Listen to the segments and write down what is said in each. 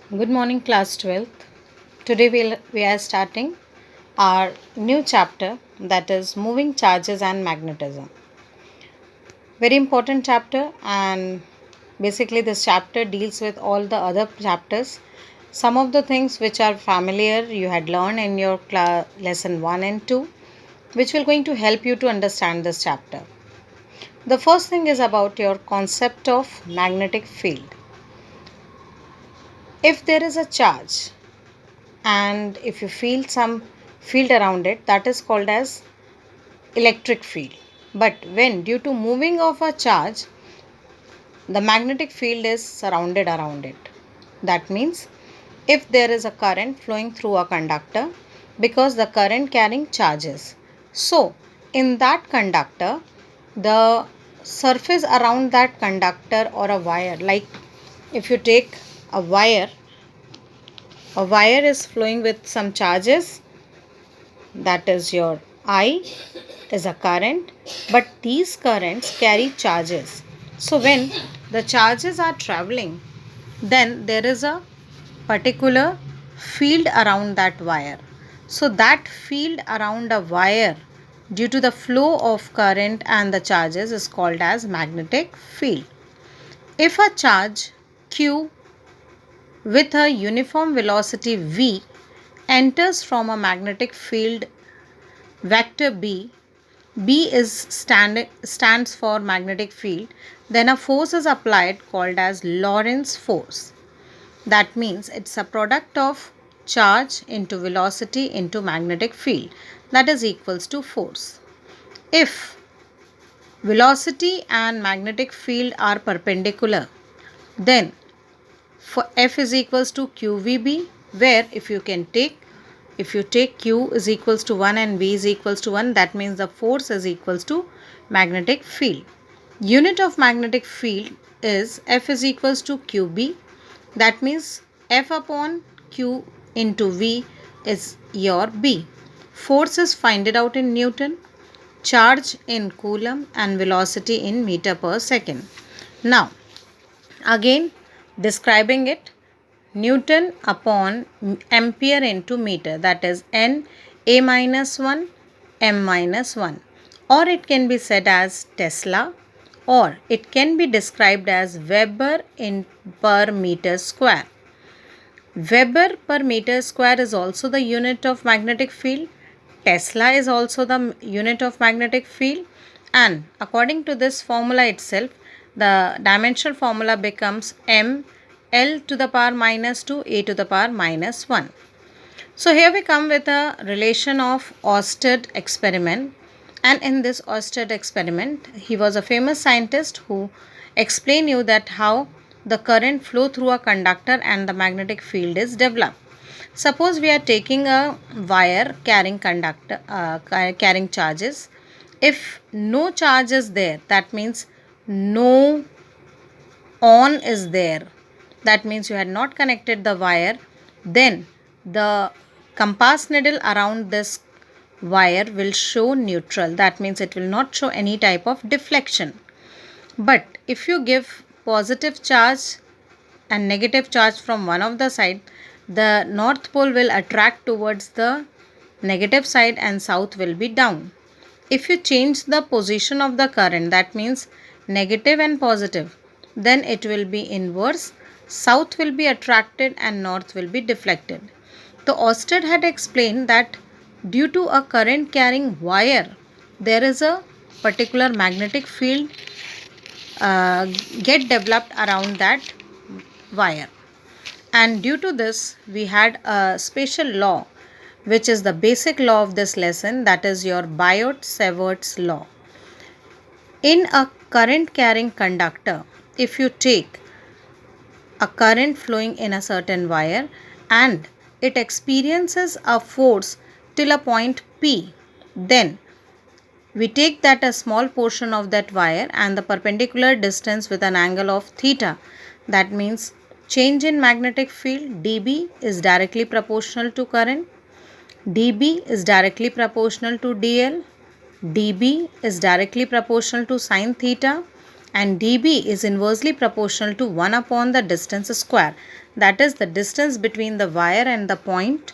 Good morning, class 12th. Today we are starting our new chapter, that is moving charges and magnetism. Very important chapter, and basically this chapter deals with all the other chapters. Some of the things which are familiar you had learned in your lesson 1 and 2, which will going to help you to understand this chapter. The first thing is about your concept of magnetic field. If there is a charge and if you feel some field around it, that is called as electric field. But when due to moving of a charge, the magnetic field is surrounded around it, that means if there is a current flowing through a conductor, because the current carrying charges, so in that conductor, the surface around that conductor or a wire, like if you take a wire is flowing with some charges, that is your I is a current, but these currents carry charges. So when the charges are traveling, then there is a particular field around that wire. So that field around a wire due to the flow of current and the charges is called as magnetic field. If a charge Q with a uniform velocity V enters from a magnetic field vector B, stands for magnetic field, then a force is applied called as Lorentz force. That means it's a product of charge into velocity into magnetic field, that is equals to force. If velocity and magnetic field are perpendicular, then for F is equals to QVB, where if you take Q is equals to 1 and V is equals to 1, that means the force is equals to magnetic field. Unit of magnetic field is F is equals to QB, that means F upon Q into V is your B. Force is find it out in Newton, charge in Coulomb, and velocity in meter per second. Now again describing it, Newton upon ampere into meter, that is N A minus 1 M minus 1, or it can be said as Tesla, or it can be described as Weber in per meter square. Weber per meter square is also the unit of magnetic field. Tesla is also the unit of magnetic field, and according to this formula itself, the dimensional formula becomes m L to the power minus 2 A to the power minus 1. So here we come with a relation of Oersted experiment, and in this Oersted experiment, he was a famous scientist who explained you that how the current flow through a conductor and the magnetic field is developed. Suppose we are taking a wire carrying charges. If no charge is there, that means no on is there, that means you had not connected the wire, then the compass needle around this wire will show neutral, that means it will not show any type of deflection. But if you give positive charge and negative charge from one of the side, the north pole will attract towards the negative side and south will be down. If you change the position of the current, that means negative and positive, then it will be inverse. South will be attracted and north will be deflected. The Oersted had explained that due to a current carrying wire, there is a particular magnetic field get developed around that wire. And due to this, we had a special law, which is the basic law of this lesson, that is your Biot-Savart's law. In a current carrying conductor, if you take a current flowing in a certain wire and it experiences a force till a point P, then we take that a small portion of that wire and the perpendicular distance with an angle of theta. That means change in magnetic field dB is directly proportional to current. dB is directly proportional to dl. dB is directly proportional to sine theta, and dB is inversely proportional to 1 upon the distance square, that is the distance between the wire and the point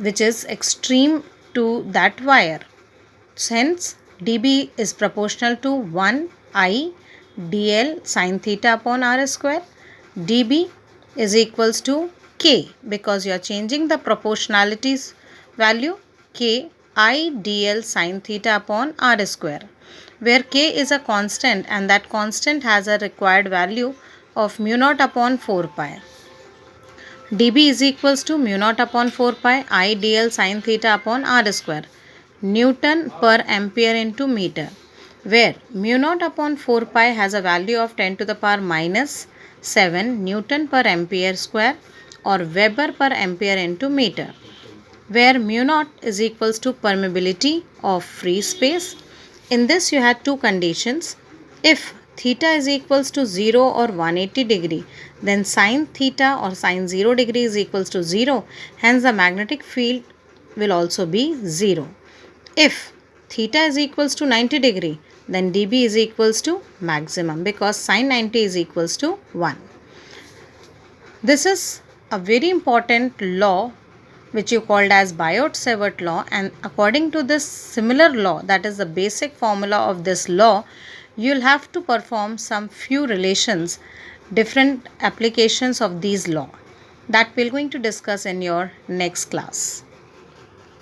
which is extreme to that wire. Hence, dB is proportional to 1 I dl sine theta upon r square. dB is equals to k, because you are changing the proportionalities value, k I dl sine theta upon r square, where k is a constant and that constant has a required value of mu naught upon 4 pi. dB is equals to mu naught upon 4 pi I dl sine theta upon r square, Newton per ampere into meter, where mu naught upon 4 pi has a value of 10 to the power minus 7 Newton per ampere square or Weber per ampere into meter, where mu naught is equals to permeability of free space. In this you had two conditions. If theta is equals to 0 or 180 degree, then sine theta or sine 0 degree is equals to 0. Hence the magnetic field will also be 0. If theta is equals to 90 degree, then dB is equals to maximum, because sine 90 is equals to 1. This is a very important law which you called as Biot-Savart law, and according to this similar law, that is the basic formula of this law, you will have to perform some few relations, different applications of these law, that we are going to discuss in your next class.